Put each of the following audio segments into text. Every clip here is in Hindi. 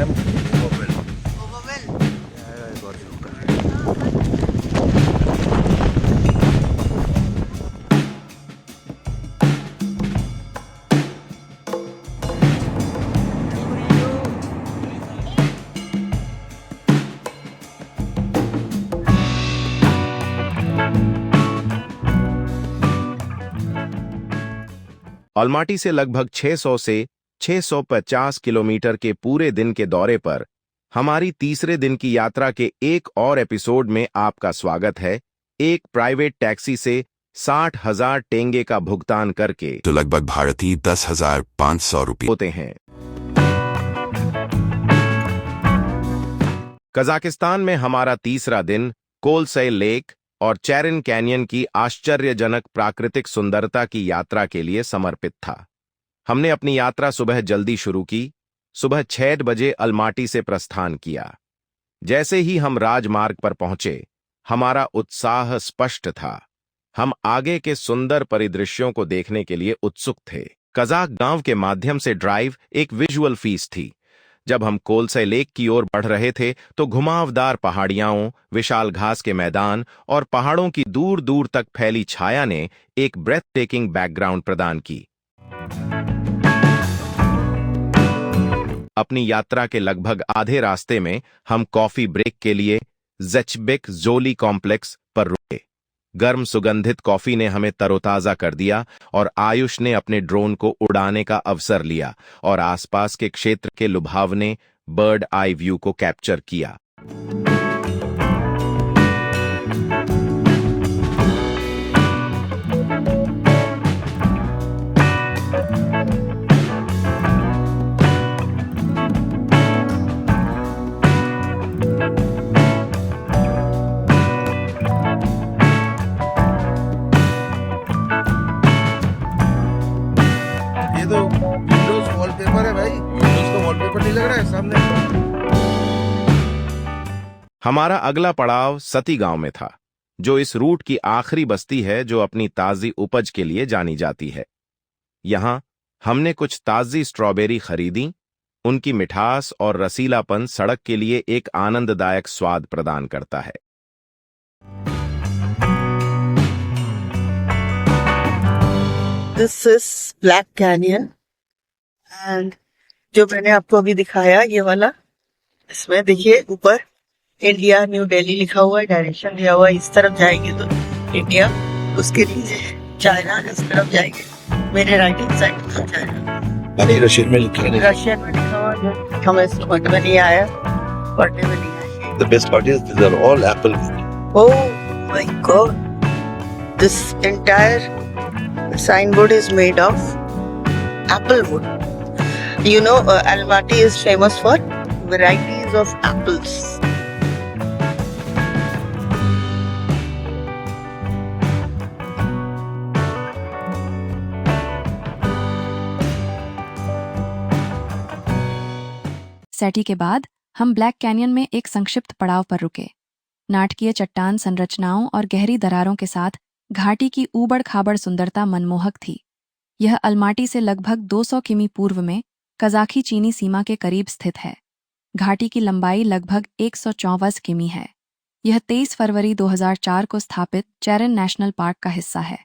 am overwhelmed. Overwhelmed. Yeah, I got you. Almaty से लगभग 600 से 650 किलोमीटर के पूरे दिन के दौरे पर हमारी तीसरे दिन की यात्रा के एक और एपिसोड में आपका स्वागत है। एक प्राइवेट टैक्सी से 60,000 टेंगे का भुगतान करके तो लगभग भारतीय 10,500 रुपये होते हैं। कजाकिस्तान में हमारा तीसरा दिन कोलसई लेक और चैरिन कैनियन की आश्चर्यजनक प्राकृतिक सुंदरता की यात्रा के लिए समर्पित था। हमने अपनी यात्रा सुबह जल्दी शुरू की। सुबह 6 बजे अलमाटी से प्रस्थान किया। जैसे ही हम राजमार्ग पर पहुंचे, हमारा उत्साह स्पष्ट था। हम आगे के सुंदर परिदृश्यों को देखने के लिए उत्सुक थे। कजाक गांव के माध्यम से ड्राइव एक विजुअल फीस्ट थी। जब हम कोलसई लेक की ओर बढ़ रहे थे तो घुमावदार पहाड़ियां, विशाल घास के मैदान और पहाड़ों की दूर दूर तक फैली छाया ने एक ब्रेथ टेकिंग बैकग्राउंड प्रदान की। अपनी यात्रा के लगभग आधे रास्ते में हम कॉफी ब्रेक के लिए ज़ेचबेक जोली कॉम्प्लेक्स पर रुके। गर्म सुगंधित कॉफी ने हमें तरोताजा कर दिया और आयुष ने अपने ड्रोन को उड़ाने का अवसर लिया और आसपास के क्षेत्र के लुभावने बर्ड आई व्यू को कैप्चर किया। ये तो विंडोज वॉलपेपर है भाई। विंडोज का वॉलपेपर नहीं लग रहा है सामने। हमारा अगला पड़ाव सती गांव में था, जो इस रूट की आखिरी बस्ती है जो अपनी ताजी उपज के लिए जानी जाती है। यहां हमने कुछ ताजी स्ट्रॉबेरी खरीदी। उनकी मिठास और रसीलापन सड़क के लिए एक आनंददायक स्वाद प्रदान करता है। This is Black Canyon and जो मैंने आपको अभी दिखाया ये वाला, इसमें देखिए ऊपर इंडिया न्यू दिल्ली लिखा हुआ है, डायरेक्शन दिया हुआ है। इस तरफ जाएंगे तो इंडिया, उसके नीचे चाइना, इस तरफ जाएंगे मेरे राइट हैंड साइड पर चाइना। अरे रशियन में लिखा है। रशियन में लिखा हुआ है, हमें समझ में नहीं आया, पढ़ने में नहीं आया। The best part is these are all apple. Oh my God! This entire signboard is made of apple wood. You know, Almaty is famous for varieties of apples. सेटी के बाद हम ब्लैक कैनियन में एक संक्षिप्त पड़ाव पर रुके। नाटकीय चट्टान संरचनाओं और गहरी दरारों के साथ घाटी की ऊबड़ खाबड़ सुंदरता मनमोहक थी। यह अलमाटी से लगभग 200 किमी पूर्व में कजाकी चीनी सीमा के करीब स्थित है। घाटी की लंबाई लगभग 124 किमी है। यह 23 फरवरी 2004 को स्थापित चैरिन नेशनल पार्क का हिस्सा है।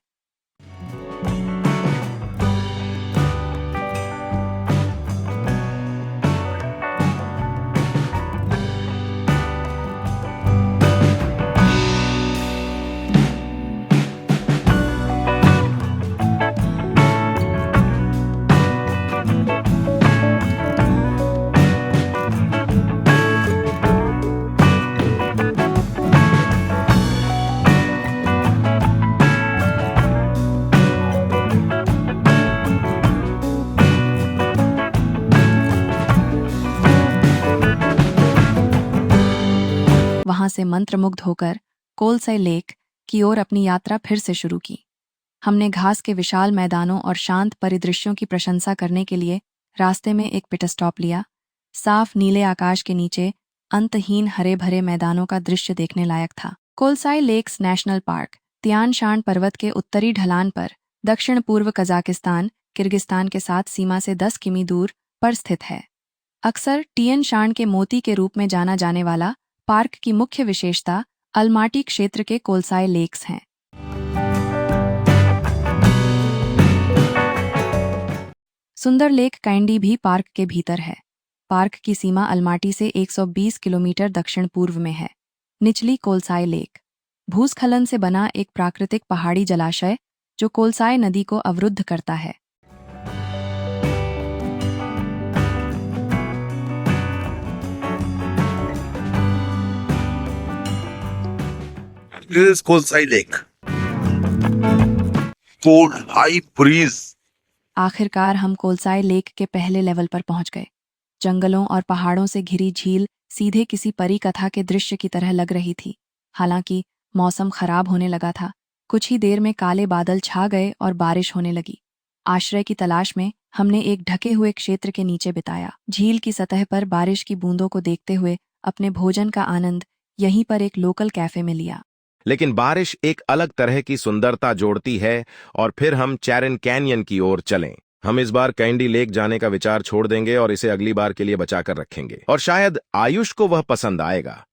वहां से मंत्रमुग्ध होकर कोलसई लेक की ओर अपनी यात्रा फिर से शुरू की। हमने घास के विशाल मैदानों और शांत परिदृश्यों की प्रशंसा करने के लिए रास्ते में एक पिट स्टॉप लिया। साफ नीले आकाश के नीचे अंतहीन हरे भरे मैदानों का दृश्य देखने लायक था। Kolsai lakes national park Tian Shan पर्वत के उत्तरी ढलान पर दक्षिण पूर्व कजाकिस्तान किर्गिस्तान के साथ सीमा से 10 किमी दूर पर स्थित है। अक्सर टियन शान के मोती के रूप में जाना जाने वाला पार्क की मुख्य विशेषता अलमाटी क्षेत्र के कोलसाई लेक्स हैं। सुंदर लेक कैंडी भी पार्क के भीतर है। पार्क की सीमा अलमाटी से 120 किलोमीटर दक्षिण पूर्व में है। निचली कोलसाई लेक भूस्खलन से बना एक प्राकृतिक पहाड़ी जलाशय जो कोलसाई नदी को अवरुद्ध करता है। This is Kolsai Lake. Cold, high breeze. आखिरकार हम कोलसाई लेक के पहले लेवल पर पहुंच गए। जंगलों और पहाड़ों से घिरी झील सीधे किसी परी कथा के दृश्य की तरह लग रही थी। हालांकि मौसम खराब होने लगा था। कुछ ही देर में काले बादल छा गए और बारिश होने लगी। आश्रय की तलाश में हमने एक ढके हुए क्षेत्र के नीचे बिताया। झील की सतह पर बारिश की बूंदों को देखते हुए अपने भोजन का आनंद यहीं पर एक लोकल कैफे में लिया। लेकिन बारिश एक अलग तरह की सुंदरता जोड़ती है और फिर हम चैरिन कैनियन की ओर चलें। हम इस बार कैंडी लेक जाने का विचार छोड़ देंगे और इसे अगली बार के लिए बचाकर रखेंगे, और शायद आयुष को वह पसंद आएगा।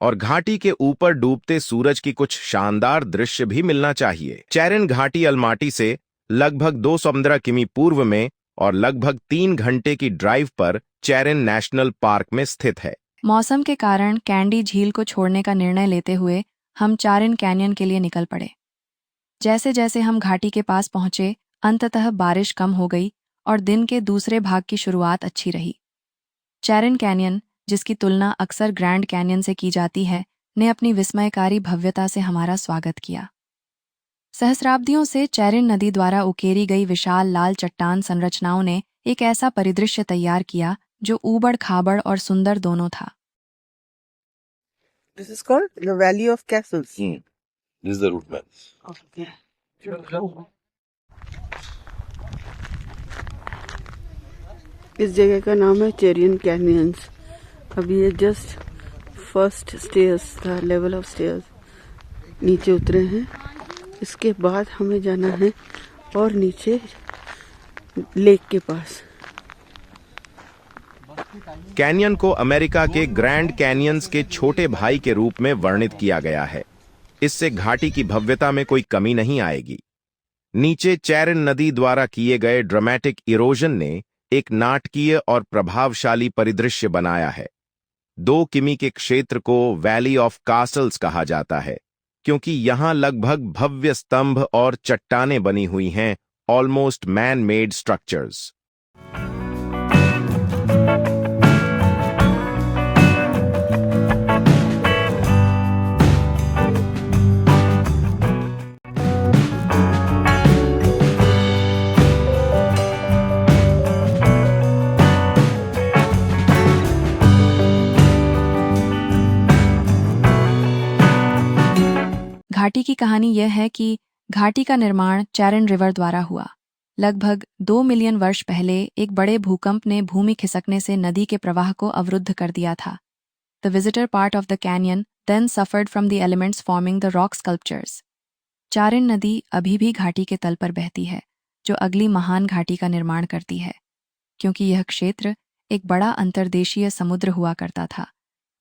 और घाटी के ऊपर डूबते सूरज की कुछ शानदार दृश्य भी मिलना चाहिए। चैरिन घाटी अलमाटी से लगभग 215 किमी पूर्व में और लगभग 3 घंटे की ड्राइव पर चैरिन नेशनल पार्क में स्थित है। मौसम के कारण कैंडी झील को छोड़ने का निर्णय लेते हुए हम चैरिन कैनियन के लिए निकल पड़े। जैसे जैसे हम घाटी के पास पहुंचे, अंततः बारिश कम हो गई और दिन के दूसरे भाग की शुरुआत अच्छी रही। चैरिन कैनियन, जिसकी तुलना अक्सर ग्रैंड कैनियन से की जाती है, ने अपनी विस्मयकारी भव्यता से हमारा स्वागत किया। सहस्राब्दियों से चैरिन नदी द्वारा उकेरी गई विशाल लाल चट्टान संरचनाओं ने एक ऐसा परिदृश्य तैयार किया जो ऊबड़ खाबड़ और सुंदर दोनों था। This is called the Valley of Castles. This is the route map. Okay. इस जगह का नाम है चेरियन कैनियंस। अभी ये जस्ट फर्स्ट स्टेयर्स था, लेवल ऑफ स्टेयर्स नीचे उतरे हैं। इसके बाद हमें जाना है और नीचे लेक के पास। कैनियन को अमेरिका के ग्रैंड कैनियंस के छोटे भाई के रूप में वर्णित किया गया है। इससे घाटी की भव्यता में कोई कमी नहीं आएगी। नीचे चैरिन नदी द्वारा किए गए ड्रामेटिक इरोजन ने एक नाटकीय और प्रभावशाली परिदृश्य बनाया है। 2 किमी के क्षेत्र को वैली ऑफ कासल्स कहा जाता है, क्योंकि यहां लगभग भव्य स्तंभ और चट्टानें बनी हुई हैं, ऑलमोस्ट मैन मेड स्ट्रक्चर्स। घाटी की कहानी यह है कि घाटी का निर्माण चैरिन रिवर द्वारा हुआ। लगभग 2 मिलियन वर्ष पहले एक बड़े भूकंप ने भूमि खिसकने से नदी के प्रवाह को अवरुद्ध कर दिया था। The visitor part of the canyon then suffered from the elements forming the rock sculptures. Charyn नदी अभी भी घाटी के तल पर बहती है, जो अगली महान घाटी का निर्माण करती है। क्योंकि यह क्षेत्र एक बड़ा अंतर्देशीय समुद्र हुआ करता था,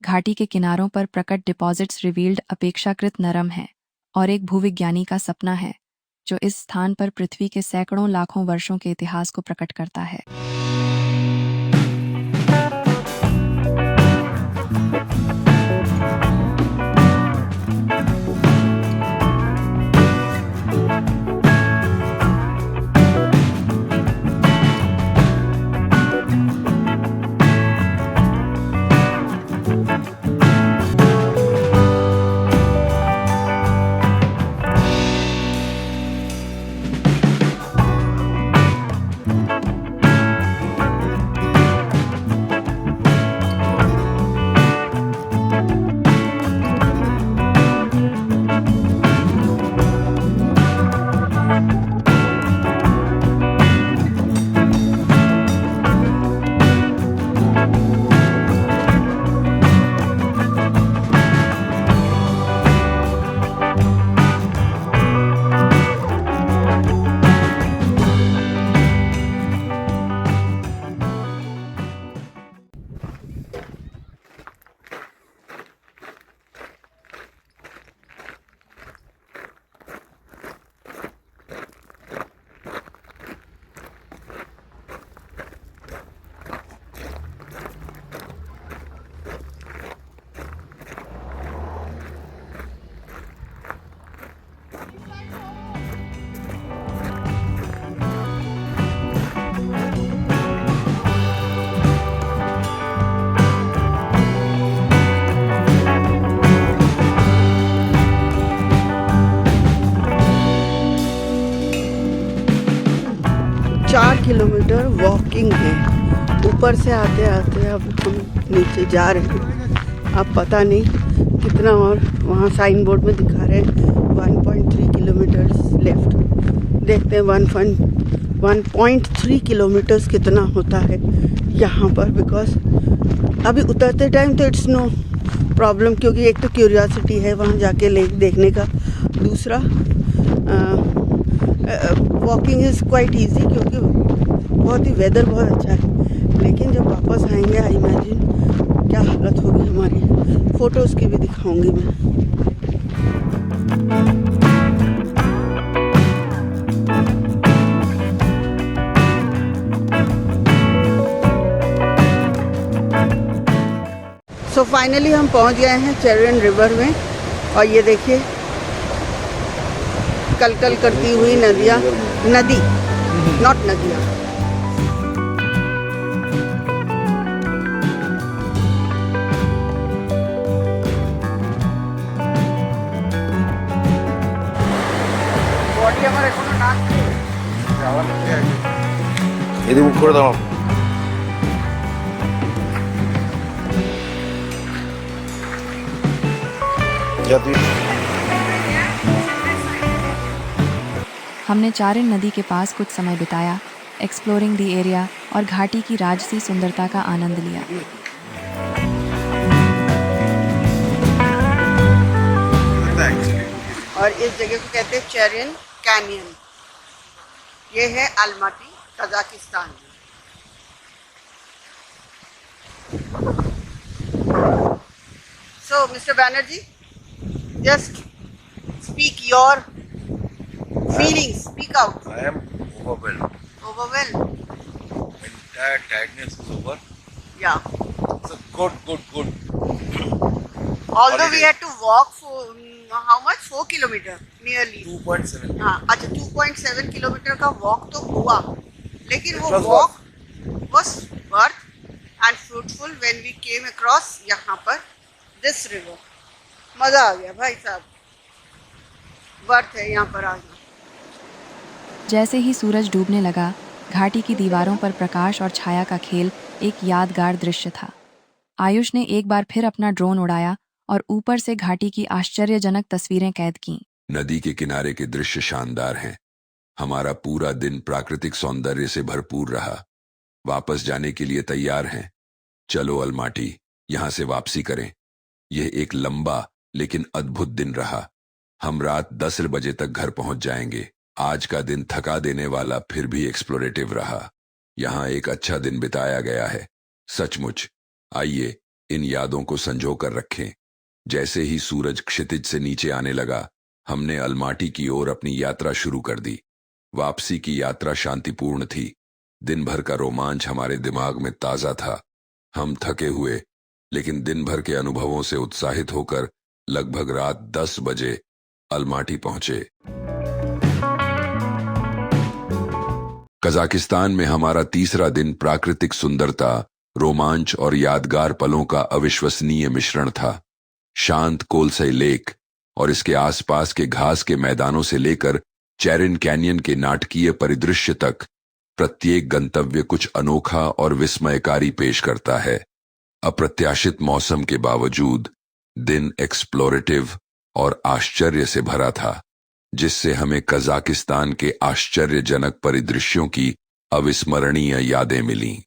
घाटी के किनारों पर प्रकट डिपॉजिट्स रिवील्ड अपेक्षाकृत नरम है और एक भूविज्ञानी का सपना है जो इस स्थान पर पृथ्वी के सैकड़ों लाखों वर्षों के इतिहास को प्रकट करता है। किलोमीटर वॉकिंग है। ऊपर से आते आते अब हम नीचे जा रहे हैं। अब पता नहीं कितना, और वहाँ साइन बोर्ड में दिखा रहे हैं 1.3 किलोमीटर्स लेफ्ट। देखते हैं 1.3 किलोमीटर्स कितना होता है यहाँ पर, बिकॉज अभी उतरते टाइम तो इट्स नो प्रॉब्लम, क्योंकि एक तो क्यूरियोसिटी है वहाँ जाके लेक देखने का, दूसरा वॉकिंग इज़ क्वाइट इजी क्योंकि बहुत ही वेदर बहुत अच्छा है। लेकिन जब वापस आएंगे आई इमेजिन क्या हालत होगी हमारी। फ़ोटोज़ की भी दिखाऊंगी मैं। सो फाइनली हम पहुंच गए हैं चेरियन रिवर में, और ये देखिए कलकल करती हुई नदियाँ, नदी नॉट नदियाँ। बॉडी हमारे কোনো নাচ নেই। এদিকে মুখ করে দাও। जाती हमने चारिन नदी के पास कुछ समय बिताया, एक्सप्लोरिंग द एरिया और घाटी की राजसी सुंदरता का आनंद लिया। और इस जगह को कहते हैं चेरियन कैनियन। ये है अलमाटी, कजाकिस्तान में। So, Mr. Banerjee, just speak your feelings. Speak out. I am overwhelmed. Overwhelmed. Entire tiredness is over. Yeah. It's a good. Although we Holiday. had to walk for how much? 4 kilometer nearly. 2.7. हाँ, अच्छा 2.7 किलोमीटर का वॉक तो हुआ, लेकिन It वो was walk was worth and fruitful when we came across यहाँ पर this river. मजा आ गया भाई साहब, वर्थ है यहाँ पर आना। जैसे ही सूरज डूबने लगा, घाटी की दीवारों पर प्रकाश और छाया का खेल एक यादगार दृश्य था। आयुष ने एक बार फिर अपना ड्रोन उड़ाया और ऊपर से घाटी की आश्चर्यजनक तस्वीरें कैद कीं। नदी के किनारे के दृश्य शानदार हैं। हमारा पूरा दिन प्राकृतिक सौंदर्य से भरपूर रहा। वापस जाने के लिए तैयार हैं। चलो अलमाटी, यहाँ से वापसी करें। यह एक लंबा लेकिन अद्भुत दिन रहा। हम रात 10 बजे तक घर पहुंच जाएंगे। आज का दिन थका देने वाला फिर भी एक्सप्लोरेटिव रहा। यहाँ एक अच्छा दिन बिताया गया है, सचमुच। आइए इन यादों को संजो कर रखें। जैसे ही सूरज क्षितिज से नीचे आने लगा, हमने अलमाटी की ओर अपनी यात्रा शुरू कर दी। वापसी की यात्रा शांतिपूर्ण थी। दिन भर का रोमांच हमारे दिमाग में ताजा था। हम थके हुए लेकिन दिन भर के अनुभवों से उत्साहित होकर लगभग रात 10 बजे अलमाटी पहुंचे। कजाकिस्तान में हमारा तीसरा दिन प्राकृतिक सुंदरता, रोमांच और यादगार पलों का अविश्वसनीय मिश्रण था। शांत कोलसई लेक और इसके आसपास के घास के मैदानों से लेकर चेरिन कैनियन के नाटकीय परिदृश्य तक, प्रत्येक गंतव्य कुछ अनोखा और विस्मयकारी पेश करता है। अप्रत्याशित मौसम के बावजूद दिन एक्सप्लोरेटिव और आश्चर्य से भरा था, जिससे हमें कजाकिस्तान के आश्चर्यजनक परिदृश्यों की अविस्मरणीय यादें मिलीं।